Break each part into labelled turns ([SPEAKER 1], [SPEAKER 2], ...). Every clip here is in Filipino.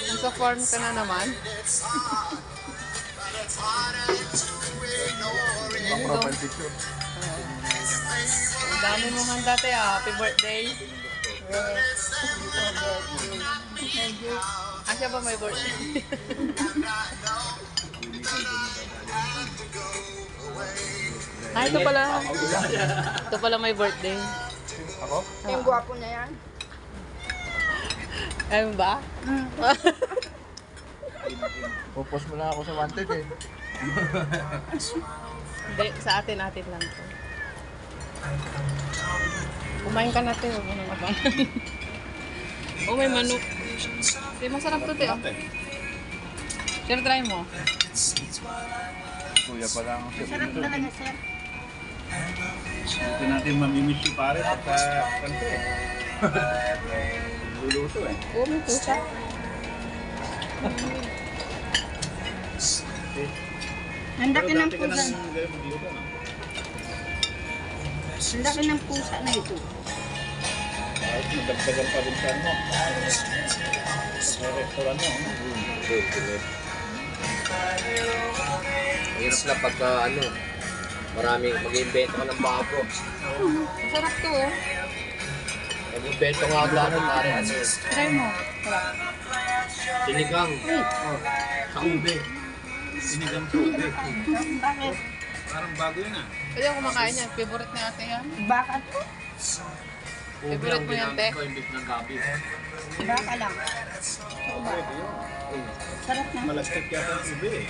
[SPEAKER 1] Nasa farm ka na naman.
[SPEAKER 2] Ang profile picture.
[SPEAKER 1] Ang dami mong handa tayo. Happy birthday. Asya ba may birthday? Ito pala. Ito pala may birthday.
[SPEAKER 2] Ako?
[SPEAKER 3] Yung gwapo na yan.
[SPEAKER 1] Ayun ba?
[SPEAKER 2] Popost mo lang ako sa wanted eh.
[SPEAKER 1] Hindi, sa atin-atin lang to. Kumain ka natin, huwag mo nang abangan. Oh, may manok. Hindi, masarap to, Teo. Sir, try mo.
[SPEAKER 2] Kuya pa lang ako.
[SPEAKER 3] Sarap talaga, sir.
[SPEAKER 4] Ito natin mamimiss si pare pagka kanto eh. Luluto eh.
[SPEAKER 1] Oo, may pusa.
[SPEAKER 3] Ang laki ng
[SPEAKER 4] Dati ka
[SPEAKER 3] pusa.
[SPEAKER 4] nang gaya magluto na.
[SPEAKER 3] Ang laki ng pusa na ito.
[SPEAKER 4] Kahit madagdagan pa rin sa ano. Sa restaurant mo.
[SPEAKER 5] Hirap lang pagka ano, maraming mag-invento ka ng bago.
[SPEAKER 1] Masarap to, oh.
[SPEAKER 5] Mag-invento nga ako ano, pare ano,
[SPEAKER 1] Try mo. Sarap.
[SPEAKER 5] sinigang.
[SPEAKER 4] Sa ube. Sinigang sa ube.
[SPEAKER 3] Bakit?
[SPEAKER 4] Parang bago yun ah.
[SPEAKER 1] Pwede ako kumakain yan. Favorite ni ate yan.
[SPEAKER 3] Baka to?
[SPEAKER 5] Ube
[SPEAKER 1] Favorite
[SPEAKER 5] ang
[SPEAKER 1] mo yan,
[SPEAKER 5] ginamit
[SPEAKER 1] te?
[SPEAKER 5] ko, imbis ng gabi.
[SPEAKER 3] Baka lang.
[SPEAKER 4] Pwede yun.
[SPEAKER 3] Sarap na.
[SPEAKER 4] Malastik yata ang ube eh.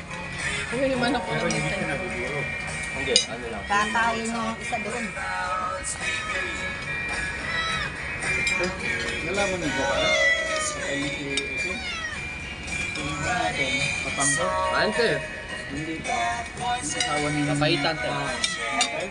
[SPEAKER 1] Uy, manok ko
[SPEAKER 4] Pero
[SPEAKER 1] lang
[SPEAKER 4] hindi
[SPEAKER 1] ito.
[SPEAKER 4] siya nabibiro.
[SPEAKER 5] Hindi, ano lang.
[SPEAKER 3] Kakawin yung isa doon.
[SPEAKER 4] Nalaman niyo ba pala? Ay, si Ese? Yung ba natin, Papango?
[SPEAKER 5] Ante,
[SPEAKER 4] Hindi ka. Yung katawan niya.
[SPEAKER 5] napaitan te.
[SPEAKER 4] Okay?